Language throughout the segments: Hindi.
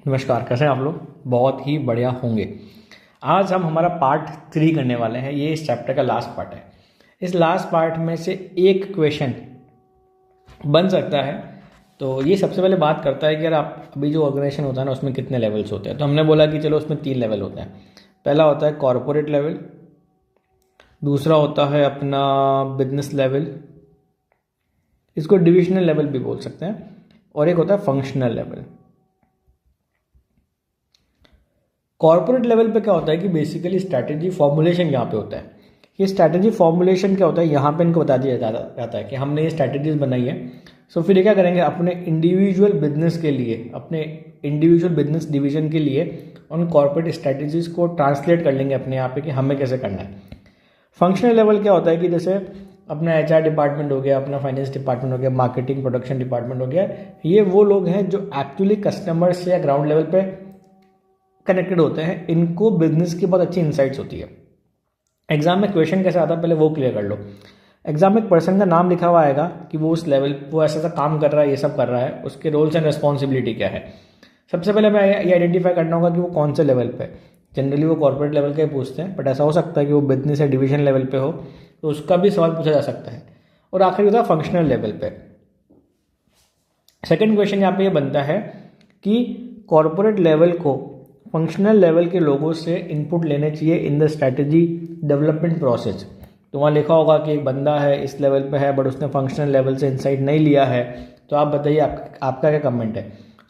नमस्कार, कैसे हैं आप लोग। बहुत ही बढ़िया होंगे। आज हम हमारा पार्ट 3 करने वाले हैं। ये इस चैप्टर का लास्ट पार्ट है। इस लास्ट पार्ट में से एक क्वेश्चन बन सकता है। तो ये सबसे पहले बात करता है कि यार आप अभी जो ऑर्गेनाइजेशन होता है ना, उसमें कितने लेवल्स होते हैं। तो हमने बोला कि चलो उसमें 3 लेवल होते हैं। पहला होता है कॉरपोरेट लेवल, दूसरा होता है अपना बिजनेस लेवल, इसको डिविजनल लेवल भी बोल सकते हैं, और एक होता है फंक्शनल लेवल। कॉर्पोरेट लेवल पे क्या होता है कि बेसिकली स्ट्रैटेजी फॉर्मुलेशन यहाँ पे होता है। ये स्ट्रैटेजी फॉर्मुलेशन क्या होता है, यहाँ पे इनको बता दिया जाता है कि हमने ये स्ट्रैटेजीज बनाई है। सो फिर ये क्या करेंगे, अपने इंडिविजुअल बिजनेस के लिए, अपने इंडिविजुअल बिजनेस डिवीजन के लिए उन कॉर्पोरेट स्ट्रैटेजीज को ट्रांसलेट कर लेंगे अपने यहाँ पे कि हमें कैसे करना है। फंक्शनल लेवल क्या होता है कि जैसे अपना HR डिपार्टमेंट हो गया, अपना फाइनेंस डिपार्टमेंट हो गया, मार्केटिंग प्रोडक्शन डिपार्टमेंट हो गया, ये वो लोग हैं जो एक्चुअली कस्टमर से या ग्राउंड लेवल पे कनेक्टेड होते हैं। इनको बिजनेस की बहुत अच्छी इंसाइट्स होती है। एग्जाम में क्वेश्चन कैसे आता है पहले वो क्लियर कर लो। एग्जाम में एक पर्सन का नाम लिखा हुआ आएगा कि वो उस लेवल वो ऐसा काम कर रहा है, ये सब कर रहा है, उसके रोल्स एंड रिस्पॉन्सिबिलिटी क्या है। सबसे पहले मैं ये आइडेंटिफाई करना होगा कि वो कौन से लेवल पे। जनरली वो कॉर्पोरेट लेवल का ही पूछते हैं, बट ऐसा हो सकता है कि वो बिजनेस या डिवीजन लेवल पे हो, तो उसका भी सवाल पूछा जा सकता है। और आखिरी होता है फंक्शनल लेवल पे। सेकेंड क्वेश्चन यहाँ पे ये बनता है कि कॉर्पोरेट लेवल को फंक्शनल लेवल के लोगों से इनपुट लेने चाहिए in the strategy development process. तो वहाँ लिखा होगा कि एक बंदा है इस लेवल पे है बट उसने फंक्शनल लेवल से इनसाइट नहीं लिया है। तो आप बताइए आपका क्या कमेंट है।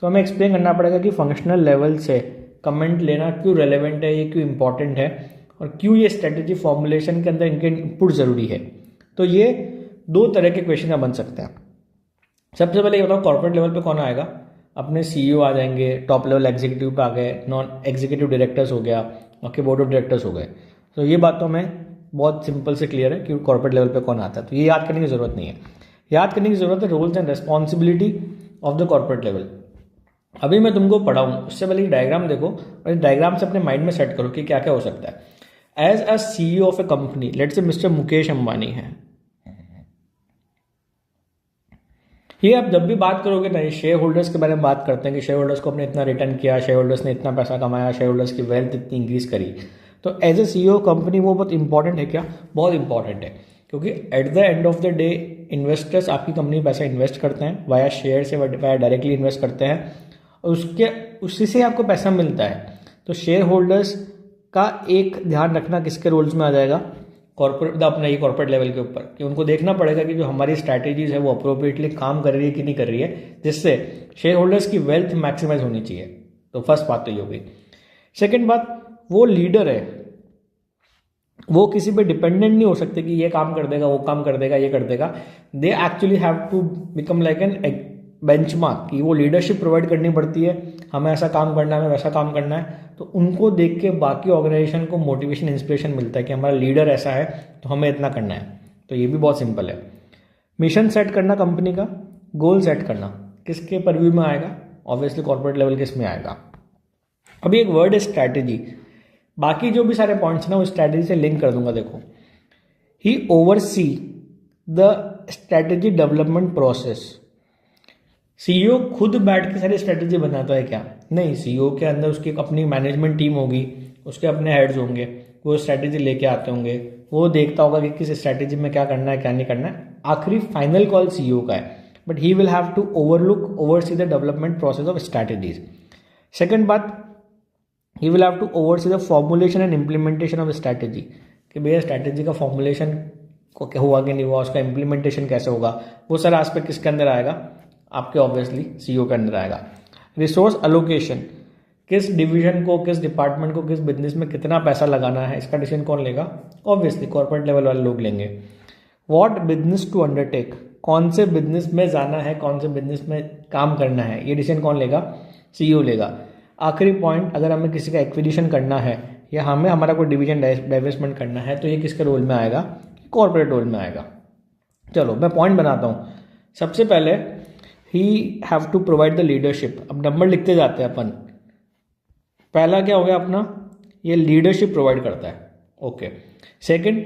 तो हमें एक्सप्लेन करना पड़ेगा कि फंक्शनल लेवल से कमेंट लेना क्यों रेलेवेंट है, ये क्यों इंपॉर्टेंट है, और क्यों ये स्ट्रैटेजी फॉर्मुलेशन के अंदर इनके इनपुट ज़रूरी है। तो ये 2 तरह के क्वेश्चन बन सकते हैं। सबसे पहले ये बताओ कॉर्पोरेट लेवल पे कौन आएगा। अपने CEO आ जाएंगे, टॉप लेवल एग्जीक्यूटिव पे आ गए, नॉन एग्जीक्यूटिव डायरेक्टर्स हो गया, आपके बोर्ड ऑफ डायरेक्टर्स हो गए। तो ये बात तो हमें बहुत सिंपल से क्लियर है कि कॉर्पोरेट लेवल पे कौन आता है। तो ये याद करने की ज़रूरत नहीं है। याद करने की ज़रूरत है roles and responsibility of the corporate level. अभी मैं तुमको पढ़ाऊँ उससे पहले डायग्राम देखो और इस डायग्राम से अपने माइंड में सेट करो कि क्या क्या हो सकता है। As a CEO of a company, let's say mister Mukesh Ambani है। ये आप जब भी बात करोगे ना, शेयर होल्डर्स के बारे में बात करते हैं कि शेयर होल्डर्स को अपने इतना रिटर्न किया, शेयर होल्डर्स ने इतना पैसा कमाया, शेयर होल्डर्स की वेल्थ इतनी इंक्रीज करी। तो एज ए CEO कंपनी वो बहुत इंपॉर्टेंट है क्या? बहुत इंपॉर्टेंट है, क्योंकि at the end of the day investors आपकी कंपनी में पैसा इन्वेस्ट करते हैं, वाया शेयर से वाया डायरेक्टली इन्वेस्ट करते हैं, और उसी से आपको पैसा मिलता है। तो शेयर होल्डर्स का एक ध्यान रखना किसके रोल्स में आ जाएगा, कॉर्पोरेट अपना ये कॉर्पोरेट लेवल के ऊपर, कि उनको देखना पड़ेगा कि जो हमारी स्ट्रैटेजीज है वो अप्रोप्रिएटली काम कर रही है कि नहीं कर रही है, जिससे शेयर होल्डर्स की वेल्थ मैक्सिमाइज होनी चाहिए। तो फर्स्ट बात तो ये होगी। सेकेंड बात, वो लीडर है, वो किसी पे डिपेंडेंट नहीं हो सकते कि ये काम कर देगा, वो काम कर देगा, ये कर देगा। They actually have to become like an benchmark, कि वो लीडरशिप प्रोवाइड करनी पड़ती है, हमें ऐसा काम करना है, हमें वैसा काम करना है। तो उनको देख के बाकी ऑर्गेनाइजेशन को मोटिवेशन इंस्पिरेशन मिलता है कि हमारा लीडर ऐसा है तो हमें इतना करना है। तो ये भी बहुत सिंपल है। मिशन सेट करना कंपनी का, गोल सेट करना किसके परव्यू में आएगा, ऑब्वियसली कॉर्पोरेट लेवल किस में आएगा। अभी एक वर्ड है स्ट्रैटेजी, बाकी जो भी सारे पॉइंट्स ना वो स्ट्रैटेजी से लिंक कर दूंगा। देखो, he oversee the strategy development process. CEO खुद बैठ के सारी स्ट्रेटेजी बनाता है क्या? नहीं, CEO के अंदर उसकी अपनी मैनेजमेंट टीम होगी, उसके अपने हेड्स होंगे, वो स्ट्रेटेजी लेके आते होंगे, वो देखता होगा कि किस स्ट्रेटेजी में क्या करना है क्या नहीं करना है। आखिरी फाइनल कॉल CEO का है, but he will have to oversee the development process of strategies. Second बात, he will have to oversee the formulation and implementation of strategy, कि भैया स्ट्रैटेजी का फॉर्मुलेशन को क्या हुआ कि नहीं हुआ, उसका इम्प्लीमेंटेशन कैसे होगा, वो सारा एस्पेक्ट किसके अंदर आएगा, आपके ऑब्वियसली CEO के अंदर आएगा। रिसोर्स एलोकेशन, किस डिवीजन को, किस डिपार्टमेंट को, किस बिजनेस में कितना पैसा लगाना है, इसका डिसीजन कौन लेगा? ऑब्वियसली कॉर्पोरेट लेवल वाले लोग लेंगे। व्हाट बिजनेस टू अंडरटेक, कौन से बिजनेस में जाना है, कौन से बिजनेस में काम करना है, ये डिसीजन कौन लेगा? CEO लेगा। आखिरी पॉइंट, अगर हमें किसी का एक्विजिशन करना है या हमें हमारा कोई डिवीजन डाइवेस्टमेंट करना है तो ये किसके रोल में आएगा? कॉर्पोरेट रोल में आएगा। चलो मैं पॉइंट बनाता हूँ। सबसे पहले ही have to provide the leadership. अब नंबर लिखते जाते हैं अपन। पहला क्या हो गया अपना, ये लीडरशिप प्रोवाइड करता है। Okay. Second,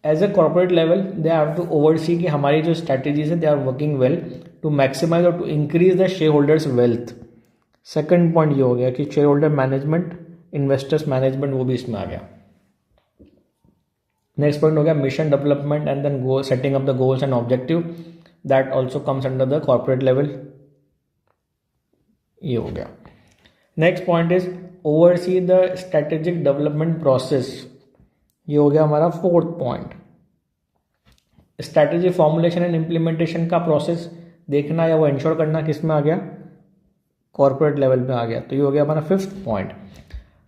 as a corporate level they have to oversee कि हमारी जो स्ट्रैटेजीज है they are working well to maximise और to increase the share holders wealth. Second point ये हो गया कि share holder management, investors management, वो भी इसमें आ गया। नेक्स्ट पॉइंट हो गया mission development and then goal, setting up the goals and objective, that also comes under the corporate level, ये हो गया। Next point is oversee the strategic development process, ये हो गया हमारा fourth point. Strategy formulation and implementation का प्रोसेस देखना या वो इंश्योर करना किस में आ गया, कॉर्पोरेट लेवल पे आ गया। तो ये हो गया हमारा fifth point.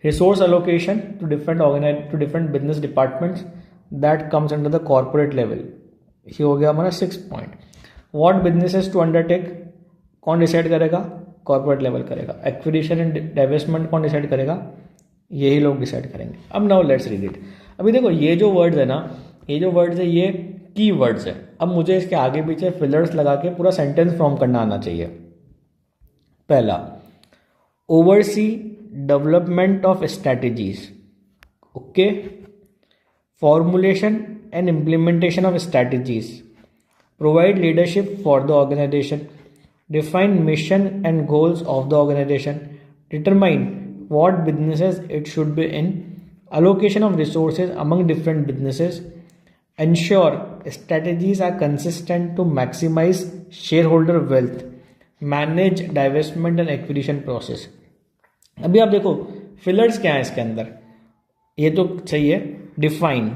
Resource allocation to different business departments, that comes under the corporate level, ये हो गया हमारा six point. What businesses to undertake, कौन डिसाइड करेगा, कॉर्पोरेट लेवल करेगा। एक्विजिशन एंड डाइवेस्टमेंट कौन डिसाइड करेगा, यही लोग डिसाइड करेंगे। अब नाउ लेट्स रीड इट। अभी देखो ये जो वर्ड्स है ना, ये जो वर्ड्स है ये की वर्ड्स है। अब मुझे इसके आगे पीछे फिलर्स लगा के पूरा सेंटेंस फॉर्म करना आना चाहिए। पहला, oversee development of strategies, okay, formulation and implementation of strategies, provide leadership for the organisation, define mission and goals of the organization, determine what businesses it should be in, allocation of resources among different businesses, ensure strategies are consistent to maximize shareholder wealth, manage divestment and acquisition process। अभी आप देखो फिलर्स क्या है इसके अंदर, ये तो सही है, define,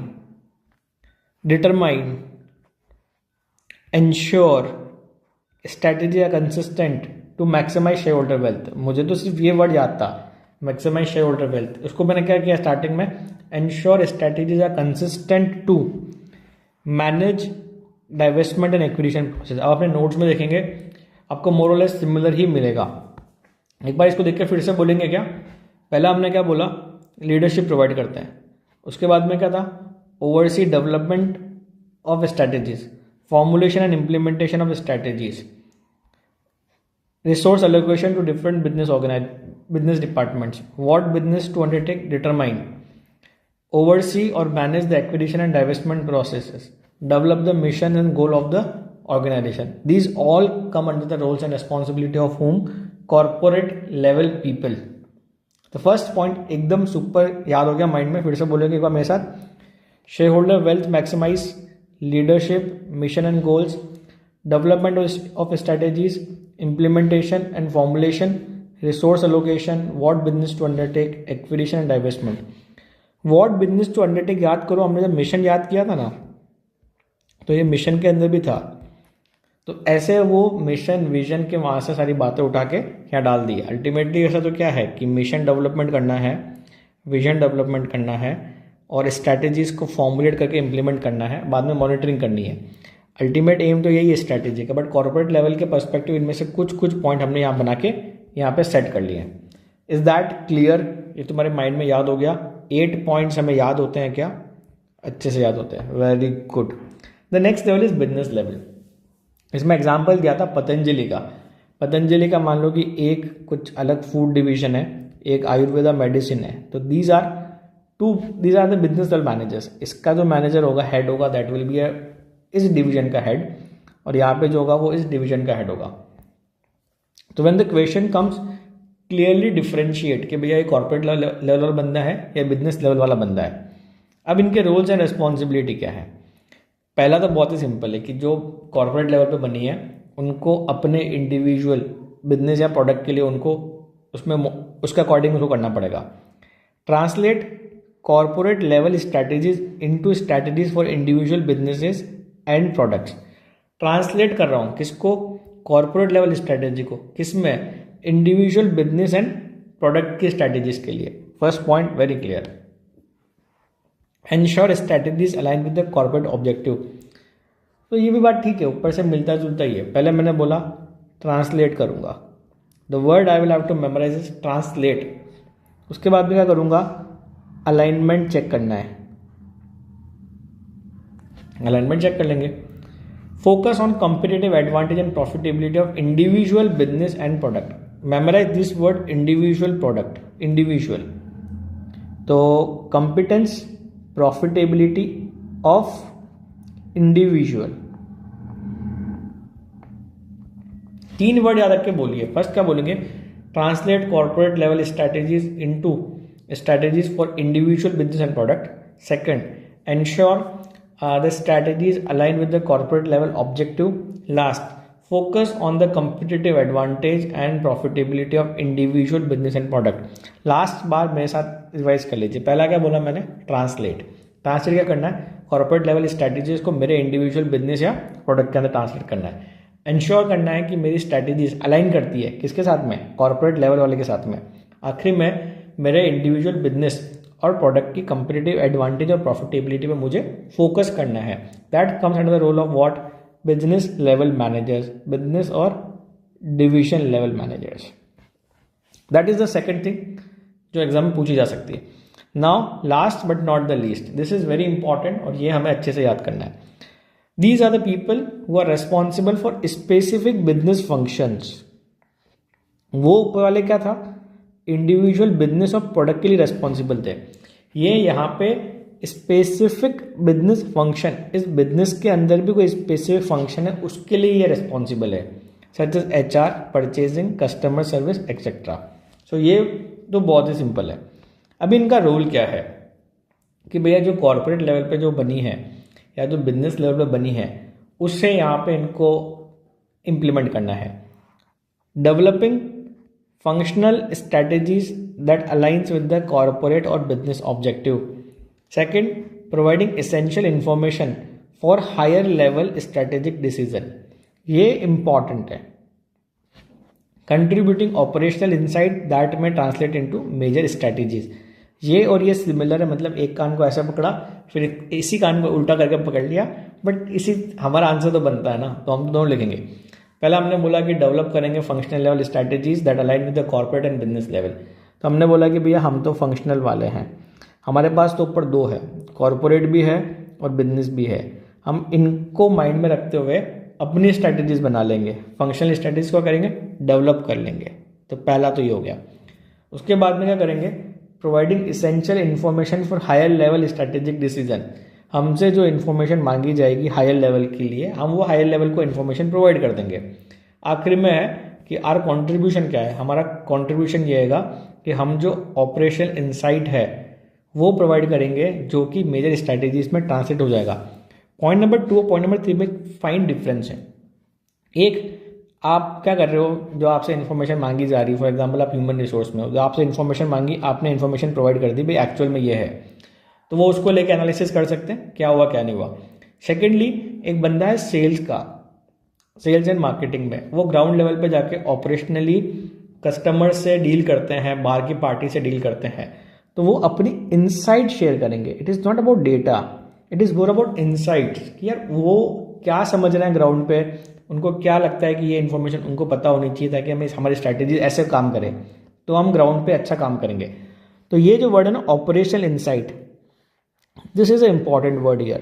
determine, ensure, strategy are consistent to maximise shareholder wealth. मुझे तो सिर्फ ये वर्ड याद था, मैक्सिमाइज शेयर होल्डर वेल्थ। उसको मैंने क्या किया स्टार्टिंग में, ensure strategies are consistent to manage divestment and acquisition process. अब अपने नोट्स में देखेंगे आपको मोर और लेस सिमिलर ही मिलेगा। एक बार इसको देख के फिर से बोलेंगे क्या। पहला हमने क्या बोला, लीडरशिप प्रोवाइड करते हैं। उसके बाद में क्या था, oversee development of strategies, formulation and implementation of strategies, resource allocation to different business departments, what business to undertake, determine, oversee or manage the acquisition and divestment processes, develop the mission and goal of the organization. These all come under the roles and responsibility of whom, corporate level people. The first point एकदम सुपर याद हो गया माइंड में, फिर से बोलेंगे एक बार मेरे साथ। Shareholder wealth maximise, leadership, mission and goals, development of strategies, implementation and formulation, resource allocation, what business to undertake, acquisition and divestment. what business to undertake याद करो, हमने जब मिशन याद किया था ना, तो ये मिशन के अंदर भी था। तो ऐसे वो मिशन विजन के वहाँ से सारी बातें उठा के यहाँ डाल दी। अल्टीमेटली ऐसा तो क्या है कि मिशन डेवलपमेंट करना है, विजन डेवलपमेंट करना है और स्ट्रैटेजीज को फॉर्मुलेट करके इम्प्लीमेंट करना है, बाद में मॉनिटरिंग करनी है। अल्टीमेट एम तो यही है स्ट्रैटेजी का। बट कॉर्पोरेट लेवल के पर्सपेक्टिव इनमें से कुछ पॉइंट हमने यहाँ बना के यहाँ पे सेट कर लिए हैं। Is that clear? ये तुम्हारे माइंड में याद हो गया। 8 पॉइंट्स हमें याद होते हैं क्या? अच्छे से याद होते हैं, very good. The next level is business level. इसमें एग्जाम्पल दिया था पतंजलि का। पतंजलि का मान लो कि एक कुछ अलग फूड डिवीजन है, एक आयुर्वेदा मेडिसिन है। तो these are the business level managers. इसका जो मैनेजर होगा, हेड होगा, दैट विल बी इस डिवीजन का हेड, और यहाँ पे जो होगा वो इस डिवीजन का हेड होगा। तो when the question comes, clearly differentiate कि भैया ये कॉर्पोरेट लेवल वाला बंदा है या बिजनेस लेवल वाला बंदा है। अब इनके रोल्स एंड रिस्पॉन्सिबिलिटी क्या है? पहला तो बहुत ही सिंपल है कि जो कॉर्पोरेट लेवल पे बनी है उनको अपने इंडिविजुअल बिजनेस या प्रोडक्ट के लिए उनको उसके अकॉर्डिंग उसको करना पड़ेगा। Translate corporate level strategies into strategies for individual businesses and products. Translate कर रहा हूँ किसको? कॉर्पोरेट लेवल स्ट्रैटेजी को। किसमें? इंडिविजुअल बिजनेस एंड प्रोडक्ट की स्ट्रैटेजीज के लिए। First point very clear. Ensure strategies align with the corporate objective. तो ये भी बात ठीक है, ऊपर से मिलता जुलता ही है। पहले मैंने बोला ट्रांसलेट करूंगा, the word I will have to memorise is translate. उसके बाद भी क्या करूंगा? अलाइनमेंट चेक करना है, अलाइनमेंट चेक कर लेंगे। Focus on competitive advantage and profitability of individual business and product. Memorise this word individual product, individual. तो competence, profitability of individual, 3 word याद रख के बोलिए। फर्स्ट क्या बोलेंगे? translate corporate level strategies into strategies for individual business and product. Second, ensure the strategies align with the corporate level objective. Last, focus on the competitive advantage and profitability of individual business and product. Last बार मेरे साथ रिवाइज कर लीजिए. पहला क्या बोला मैंने? ट्रांसलेट क्या करना है? कॉर्पोरेट लेवल स्ट्रैटेजीज को मेरे इंडिविजुअल बिजनेस या प्रोडक्ट के अंदर ट्रांसलेट करना है. इंश्योर करना है कि मेरी स्ट्रैटेजीज अलाइन करती है किसके साथ में? कॉर्पोरेट लेवल वाले के साथ में. आखिरी में मेरे इंडिविजुअल बिजनेस और प्रोडक्ट की कंपेटिटिव एडवांटेज और प्रॉफिटेबिलिटी पे मुझे फोकस करना है. That comes under the role of what? Business level managers, business और division level managers. That is the second thing जो एग्जाम में पूछी जा सकती है. Now last but not the least, this is very important और ये हमें अच्छे से याद करना है. These are the people who are responsible for specific business functions. वो ऊपर वाले क्या था? इंडिविजुअल बिजनेस और प्रोडक्ट के लिए रेस्पॉन्सिबल थे. ये यहाँ पे स्पेसिफिक बिजनेस फंक्शन, इस बिजनेस के अंदर भी कोई स्पेसिफिक फंक्शन है उसके लिए ये रेस्पॉन्सिबल है, such as HR, purchasing, customer service etcetera. So ये तो बहुत ही सिंपल है. अब इनका रोल क्या है कि भैया जो कॉर्पोरेट लेवल पे जो बनी है या जो बिजनेस लेवल पे बनी है उससे यहाँ पे इनको इम्प्लीमेंट करना है. Developing functional strategies that aligns with the corporate और business objective. Second, providing essential information for higher level strategic decision. ये इंपॉर्टेंट है. कंट्रीब्यूटिंग ऑपरेशनल इंसाइट दैट में ट्रांसलेट इनटू मेजर स्ट्रैटेजीज. ये और ये सिमिलर है, मतलब एक कान को ऐसा पकड़ा फिर इसी कान को उल्टा करके पकड़ लिया, बट इसी हमारा आंसर तो बनता है ना, तो हम दोनों लिखेंगे. पहला हमने बोला कि डेवलप करेंगे functional level strategies that align with the corporate and business level. तो हमने बोला कि भैया हम तो फंक्शनल वाले हैं, हमारे पास तो ऊपर दो है, कॉर्पोरेट भी है और बिजनेस भी है. हम इनको माइंड में रखते हुए अपनी स्ट्रैटेजीज बना लेंगे. फंक्शनल स्ट्रैटेजीज को करेंगे, डेवलप कर लेंगे. तो पहला तो ये हो गया. उसके बाद में क्या करेंगे? Providing essential information for higher level strategic decision. हमसे जो इन्फॉर्मेशन मांगी जाएगी हायर लेवल के लिए, हम वो हायर लेवल को इन्फॉर्मेशन प्रोवाइड कर देंगे. आखिर में है कि आर कॉन्ट्रीब्यूशन क्या है? हमारा कॉन्ट्रीब्यूशन ये है कि हम जो ऑपरेशनल इंसाइट है वो प्रोवाइड करेंगे जो कि मेजर स्ट्रैटेजीज में ट्रांसलेट हो जाएगा. पॉइंट नंबर 2 और पॉइंट नंबर 3 में फाइन डिफरेंस है. एक, आप क्या कर रहे हो, जो आपसे इन्फॉर्मेशन मांगी जा रही है, फॉर एग्जांपल आप ह्यूमन रिसोर्स में हो, जो आपसे इन्फॉर्मेशन मांगी, आपने इन्फॉर्मेशन प्रोवाइड कर दी, भाई एक्चुअल में ये है, तो वो उसको लेके एनालिसिस कर सकते हैं क्या हुआ क्या नहीं हुआ. सेकेंडली, एक बंदा है सेल्स का, सेल्स एंड मार्केटिंग में, वो ग्राउंड लेवल पे जाके ऑपरेशनली कस्टमर से डील करते हैं, बाहर की पार्टी से डील करते हैं, तो वो अपनी इनसाइट शेयर करेंगे. It is not about data, it is more about insight कि यार वो क्या समझ रहे हैं ग्राउंड पे, उनको क्या लगता है कि ये इन्फॉर्मेशन उनको पता होनी चाहिए ताकि हमें हमारी स्ट्रैटेजी ऐसे काम करें तो हम ग्राउंड पे अच्छा काम करेंगे. तो ये जो वर्ड है ना, operational insight, this is a important word here.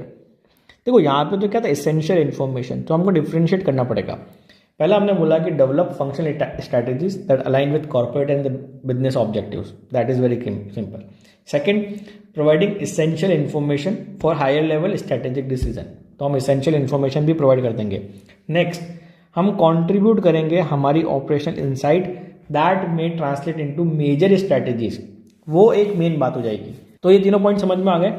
देखो यहाँ पे तो क्या था, एसेंशियल इन्फॉर्मेशन, तो हमको डिफ्रेंशिएट करना पड़ेगा. पहला हमने बोला कि develop functional strategies that align with corporate and the business objectives. That is very simple. Second, providing essential information for higher level strategic decision. तो हम एसेंशियल इन्फॉर्मेशन भी प्रोवाइड कर देंगे. नेक्स्ट, हम कंट्रीब्यूट करेंगे हमारी ऑपरेशनल इनसाइट दैट में ट्रांसलेट इनटू मेजर स्ट्रैटेजीज. वो एक मेन बात हो जाएगी. तो ये तीनों पॉइंट समझ में आ गए.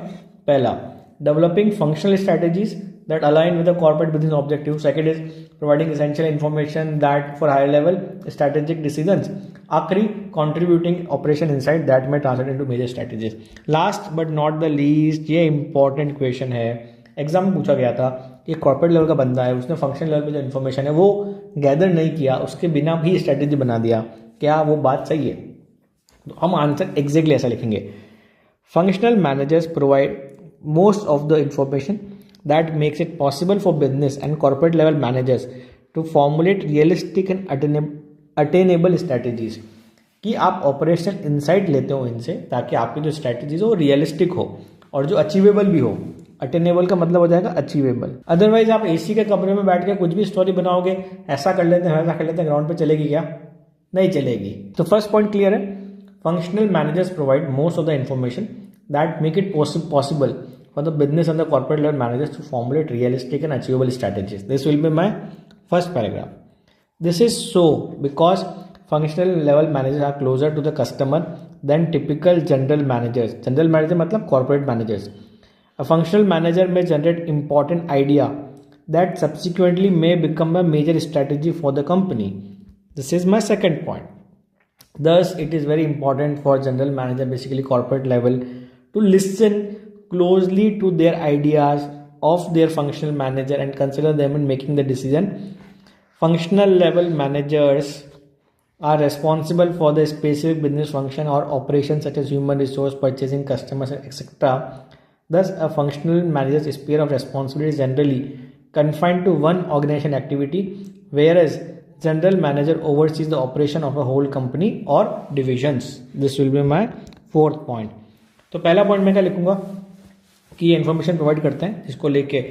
पहला, developing functional strategies that align with the corporate business objective. Second is providing essential information that for higher level strategic decisions. आखिरी, कंट्रीब्यूटिंग ऑपरेशन इनसाइट दैट में translate into major strategies. Last but not the least, ये इंपॉर्टेंट क्वेश्चन है, एग्जाम में पूछा गया था. एक कॉर्पोरेट लेवल का बंदा है, उसने फंक्शनल लेवल पे जो इन्फॉर्मेशन है वो गैदर नहीं किया, उसके बिना भी स्ट्रैटेजी बना दिया, क्या वो बात सही है? तो हम आंसर एग्जैक्टली ऐसा लिखेंगे. Functional managers provide most of the information that makes it possible for business and corporate level managers to formulate realistic and attainable strategies. कि आप ऑपरेशनल इंसाइट लेते हो इनसे ताकि आपकी जो स्ट्रैटेजीज हो वो रियलिस्टिक हो और जो अचीवेबल भी हो. अटेनेबल का मतलब हो जाएगा अचीवेबल. अदरवाइज आप एसी के कमरे में बैठ के कुछ भी स्टोरी बनाओगे, ऐसा कर लेते हैं वैसा कर लेते हैं, ग्राउंड पे चलेगी क्या? नहीं चलेगी. तो फर्स्ट पॉइंट क्लियर है. Functional managers provide most of the information that make it possible for the business and the corporate level managers to formulate realistic and achievable strategies. This will be my first paragraph. This is so because functional level managers are closer to the customer than typical general managers. General manager मतलब corporate managers. A functional manager may generate important idea that subsequently may become a major strategy for the company. This is my second point. Thus, it is very important for general manager, basically corporate level, to listen closely to their ideas of their functional manager and consider them in making the decision. Functional level managers are responsible for the specific business function or operations such as human resource, purchasing, customers, etc. Thus, a functional manager's sphere of responsibility is generally confined to one organization activity, whereas general manager oversees the operation of a whole company or divisions. This will be my fourth point. तो पहला पॉइंट मैं क्या लिखूंगा कि ये इन्फॉर्मेशन प्रोवाइड करते हैं जिसको लेके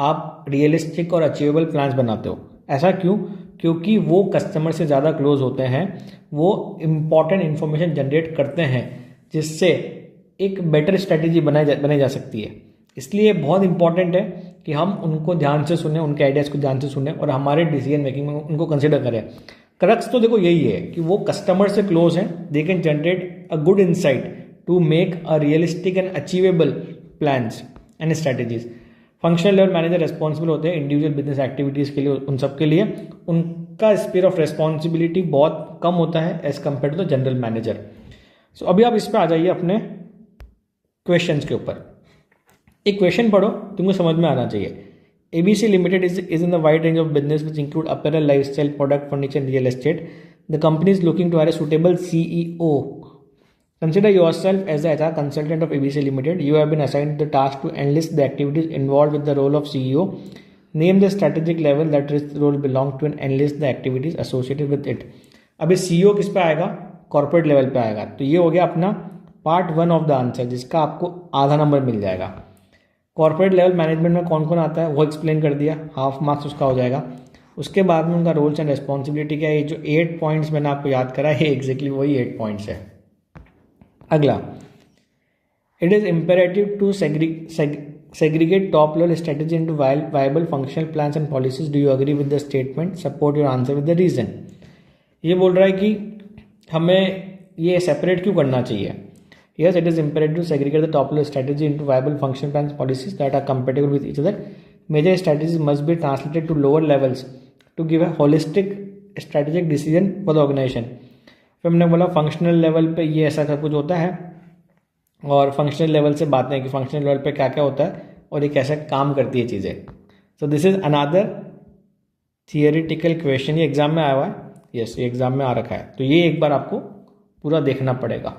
आप रियलिस्टिक और अचीवेबल प्लान्स बनाते हो. ऐसा क्यों? क्योंकि वो कस्टमर से ज़्यादा क्लोज होते हैं, वो इम्पॉर्टेंट इन्फॉर्मेशन जनरेट करते हैं जिससे एक बेटर स्ट्रेटेजी बनाई जा सकती है. इसलिए बहुत इंपॉर्टेंट है कि हम उनको ध्यान से सुने, उनके आइडियाज़ को ध्यान से सुने और हमारे डिसीजन मेकिंग में उनको कंसिडर करें. क्रक्स तो देखो यही है कि वो कस्टमर से क्लोज हैं, they can generate a good insight to make a realistic and achievable plans and strategies. Functional level manager responsible होते हैं इंडिविजुअल बिजनेस एक्टिविटीज़ के लिए, उन सब के लिए उनका स्पीयर ऑफ रेस्पॉन्सिबिलिटी बहुत कम होता है as compare to the general manager. So अभी आप इस पर आ जाइए अपने क्वेश्चंस के ऊपर. एक क्वेश्चन पढ़ो, तुमको समझ में आना चाहिए. ABC Limited is in the wide range of business which include apparel, lifestyle, product, furniture and real estate. The company is looking to hire a suitable CEO. Consider yourself as the HR consultant of ABC Limited. You have been assigned the task to enlist the activities involved with the role of CEO. Name the strategic level that this role belongs to and enlist the activities associated with it. अभी CEO किस पे आएगा? कॉर्पोरेट लेवल पे आएगा. तो ये हो गया अपना पार्ट 1 ऑफ द आंसर, जिसका आपको आधा नंबर मिल जाएगा. कॉर्पोरेट लेवल मैनेजमेंट में कौन कौन आता है वो एक्सप्लेन कर दिया, हाफ मार्क्स उसका हो जाएगा. उसके बाद में उनका रोल्स एंड रिस्पॉन्सिबिलिटी क्या है. ये जो 8 पॉइंट्स मैंने आपको याद करा है, एग्जैक्टली वही 8 पॉइंट्स है. अगला, it is imperative to segregate top level strategy into viable functional plans and policies. Do you agree with the statement? Support your answer with the reason. ये बोल रहा है कि हमें ये सेपरेट क्यों करना चाहिए. Yes, it is imperative to segregate the top level strategy into viable function plans policies that are compatible with each other. Major strategies must be translated to lower levels to give a holistic strategic decision for the organization. फिर हमने बोला फंक्शनल लेवल पे ये ऐसा सब कुछ होता है और फंक्शनल लेवल से बातें हैं कि फंक्शनल लेवल पे क्या क्या होता है और ये कैसे काम करती है चीज़ें. So this is another theoretical question. ये एग्जाम में आया हुआ है. यस, ये एग्जाम में आ रखा है, तो ये एक बार आपको पूरा देखना पड़ेगा.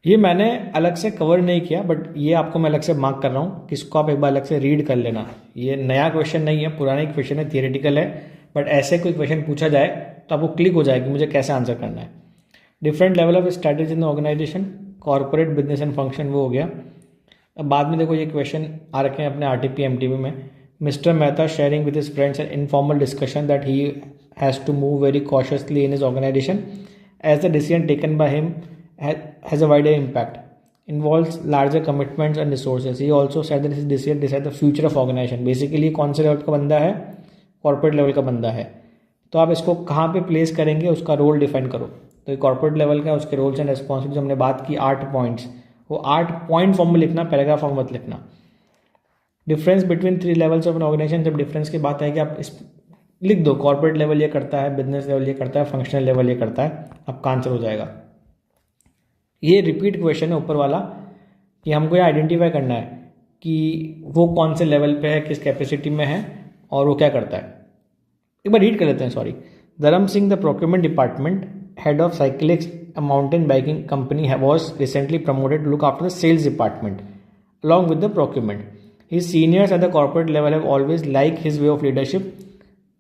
ये मैंने अलग से कवर नहीं किया, बट ये आपको मैं अलग से मार्क कर रहा हूँ कि इसको आप एक बार अलग से रीड कर लेना. ये नया क्वेश्चन नहीं है, पुराना क्वेश्चन है, थियोरेटिकल है, बट ऐसे कोई क्वेश्चन पूछा जाए तो आपको क्लिक हो जाए कि मुझे कैसे आंसर करना है. Different level of strategy in the organisation, corporate business and function, वो हो गया. अब बाद में देखो ये क्वेश्चन आ रखे हैं अपने RTP MTP में. Mister Mehta sharing with his friends an informal discussion that he has to move very cautiously in his organisation as the decision taken by him has a wider impact, involves larger commitments and resources. He also said that his decision decide the future of organization. Basically कौन से लेवल का बंदा है? कॉर्पोरेट लेवल का बंदा है. तो आप इसको कहाँ पे प्लेस करेंगे, उसका रोल डिफाइन करो. तो ये कॉर्पोरेट लेवल का, उसके रोल्स एंड रिस्पॉन्सिबिलिटी हमने बात की 8 पॉइंट्स, वो 8 पॉइंट फॉर्म में लिखना, पैराग्राफ फॉर्म मत लिखना. Difference between 3 levels of an organisation. जब डिफरेंस की बात है कि आप इस लिख दो, कॉर्पोरेट लेवल ये करता है, बिजनेस लेवल ये करता है, फंक्शनल लेवल ये करता है, आपका आंसर हो जाएगा. ये रिपीट क्वेश्चन है ऊपर वाला कि हमको ये आइडेंटिफाई करना है कि वो कौन से लेवल पे है, किस कैपेसिटी में है और वो क्या करता है. एक बार रीड कर लेते हैं. Sorry. Dharam Singh, the procurement department head of Cyclix mountain biking company, was recently promoted to look after the sales department along with the procurement. His seniors at the corporate level have always like his way of leadership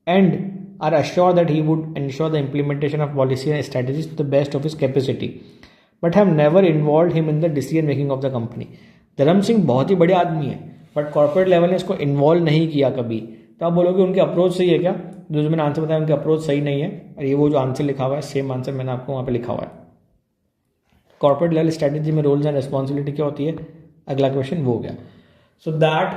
and are assured that he would ensure the implementation of policy and strategies to the best of his capacity, but have never involved him in the decision making of the company. धर्म सिंह बहुत ही बड़े आदमी है, बट कॉर्पोरेट लेवल ने इसको इन्वॉल्व नहीं किया कभी. तो आप बोलोगे उनके अप्रोच सही है क्या? जो मैंने आंसर बताया उनके अप्रोच सही नहीं है, और ये वो जो आंसर लिखा हुआ है सेम आंसर मैंने आपको वहाँ पे लिखा हुआ है. कॉर्पोरेट लेवल स्ट्रेटेजी में रोल्स एंड रिस्पॉन्सिबिलिटी क्या होती है, अगला क्वेश्चन वो हो गया. So that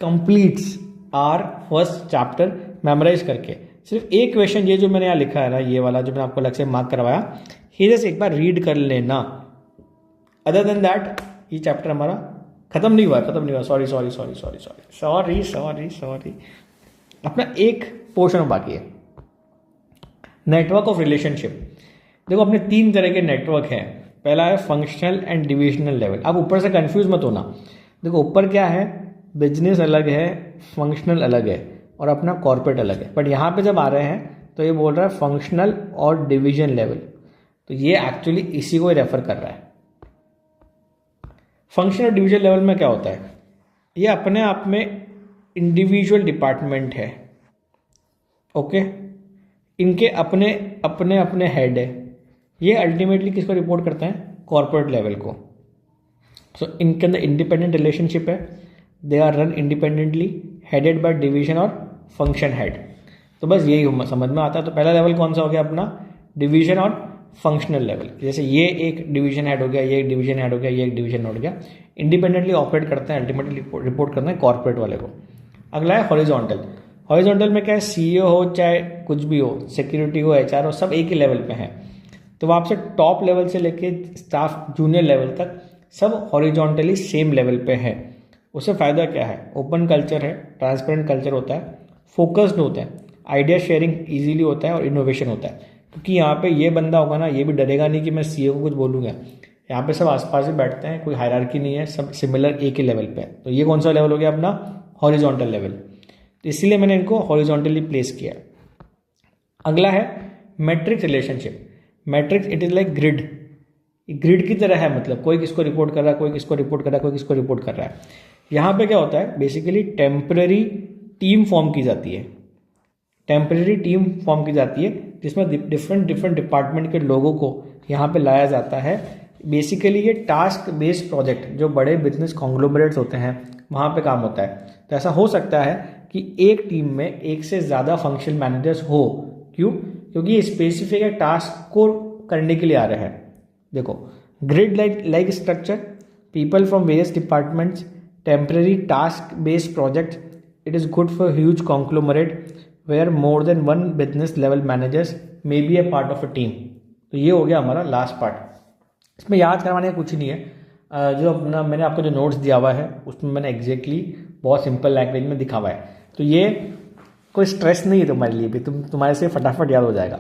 completes our first chapter. Memorise करके सिर्फ एक क्वेश्चन ये जो मैंने यहाँ लिखा है ना, ये वाला जो मैंने आपको अलग से मार्क करवाया, ये जैसे एक बार रीड कर लेना। अदर देन दैट ये चैप्टर हमारा खत्म नहीं हुआ। सॉरी। अपना एक पोर्शन बाकी है, नेटवर्क ऑफ रिलेशनशिप। देखो अपने 3 तरह के नेटवर्क हैं। पहला है फंक्शनल एंड डिविजनल लेवल। आप ऊपर से कंफ्यूज मत होना। देखो ऊपर क्या है, बिजनेस अलग है, फंक्शनल अलग है और अपना कॉर्पोरेट अलग है। बट यहाँ पे जब आ रहे हैं तो ये बोल रहा है फंक्शनल और डिवीजन लेवल, तो ये एक्चुअली इसी को रेफर कर रहा है। फंक्शनल और डिवीजन लेवल में क्या होता है, ये अपने आप में इंडिविजुअल डिपार्टमेंट है। ओके, इनके अपने अपने अपने हेड है। ये अल्टीमेटली किसको रिपोर्ट करते हैं, कॉर्पोरेट लेवल को। सो इनके अंदर इंडिपेंडेंट रिलेशनशिप है, they are run independently, headed by division और फंक्शन हेड। तो बस यही समझ में आता है। तो पहला लेवल कौन सा हो गया अपना, डिवीजन और फंक्शनल लेवल। जैसे ये एक डिवीजन हेड हो गया, ये एक डिवीजन हेड हो गया, ये एक डिवीजन हेड हो गया। इंडिपेंडेंटली ऑपरेट करते हैं, अल्टीमेटली रिपोर्ट करते हैं कॉर्पोरेट वाले को। अगला है हॉरिजॉन्टल। हॉरिजॉन्टल में क्या है, सीईओ हो चाहे कुछ भी हो, सिक्योरिटी हो, एचआर हो, सब एक ही लेवल पे हैं। तो वहाँ से टॉप लेवल से लेके स्टाफ जूनियर लेवल तक सब हॉरिजॉन्टली सेम लेवल पे है। उससे फ़ायदा क्या है, ओपन कल्चर है, ट्रांसपेरेंट कल्चर होता है, फोकस्ड होता है, आइडिया शेयरिंग इजीली होता है और इनोवेशन होता है। क्योंकि यहाँ पे ये बंदा होगा ना, ये भी डरेगा नहीं कि मैं सीईओ को कुछ बोलूँगा। यहाँ पे सब आसपास ही बैठते हैं, कोई हायरार्की नहीं है, सब सिमिलर एक ही लेवल पे है। तो ये कौन सा लेवल हो गया अपना, हॉरिजॉन्टल लेवल। तो इसीलिए मैंने इनको हॉरिजॉन्टली प्लेस किया। अगला है matrix relationship. Matrix it is like grid, grid की तरह है। मतलब कोई किसको रिपोर्ट कर रहा है, कोई किसको रिपोर्ट कर रहा है, कोई किसको रिपोर्ट कर रहा है। यहाँ पे क्या होता है, बेसिकली टेम्पररी टीम फॉर्म की जाती है। टेम्पररी टीम फॉर्म की जाती है जिसमें डिफरेंट डिपार्टमेंट के लोगों को यहाँ पे लाया जाता है। बेसिकली ये टास्क बेस्ड प्रोजेक्ट जो बड़े बिजनेस कॉन्ग्लोमरेट्स होते हैं वहाँ पे काम होता है। तो ऐसा हो सकता है कि एक टीम में एक से ज़्यादा फंक्शनल मैनेजर्स हो। क्यों, क्योंकि ये स्पेसिफिक एक टास्क को करने के लिए आ रहे हैं। देखो grid like structure, people from various departments, temporary task based project, it is good for huge conglomerate where more than 1 business level managers may be a part of a team. तो ये हो गया हमारा लास्ट पार्ट। इसमें याद करवाने का कुछ नहीं है। जो अपना मैंने आपको जो नोट्स दिया हुआ है उसमें मैंने एग्जैक्टली बहुत सिंपल लैंग्वेज में दिखा हुआ है। तो ये कोई स्ट्रेस नहीं है तुम्हारे लिए भी, तुम्हारे से फटाफट याद हो जाएगा।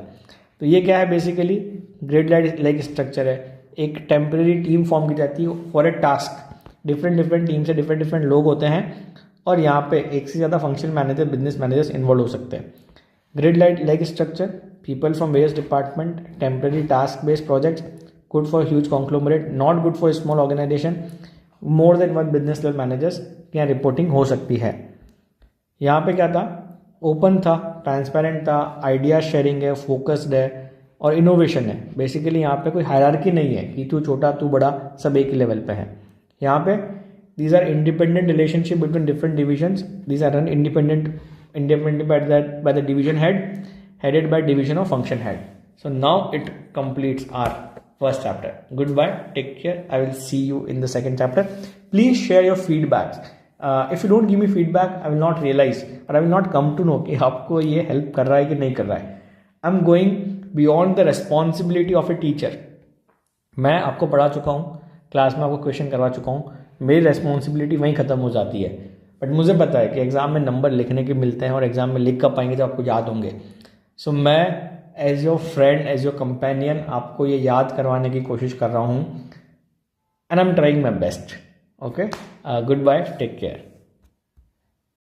तो ये क्या है, बेसिकली ग्रिड लाइक स्ट्रक्चर है। एक टेम्पररी टीम फॉर्म की जाती है for a task. Different team से डिफरेंट लोग होते हैं और यहाँ पे एक से ज़्यादा functional manager, business managers involve हो सकते हैं। Grid like structure, people from various department, temporary task based projects, good for huge conglomerate, not good for small organisation, more than 1 business level managers की यहाँ रिपोर्टिंग हो सकती है। यहाँ पे क्या था, ओपन था, ट्रांसपेरेंट था, आइडिया शेयरिंग है, फोकस्ड है और इनोवेशन है। बेसिकली यहाँ पे कोई हायरार्की नहीं है कि तू छोटा तू बड़ा, सब एक ही लेवल पे है। यहाँ पे these are independent relationship between different divisions. These are run independent by the division headed by division of function head. So now it completes our first chapter. Goodbye, take care. I will see you in the second chapter. Please share your feedbacks. If you don't give me feedback, I will not realize or I will not come to know कि आपको ये help कर रहा है कि नहीं कर रहा है. I'm going beyond the responsibility of a teacher. मैं आपको पढ़ा चुका हूँ, क्लास में आपको क्वेश्चन करवा चुका हूँ, मेरी रेस्पॉन्सिबिलिटी वहीं ख़त्म हो जाती है। बट मुझे पता है कि एग्ज़ाम में नंबर लिखने के मिलते हैं और एग्ज़ाम में लिख कब पाएंगे जब आपको याद होंगे। सो मैं as your friend, as your companion आपको ये याद करवाने की कोशिश कर रहा हूँ and I am trying my best. Okay, good bye, take care.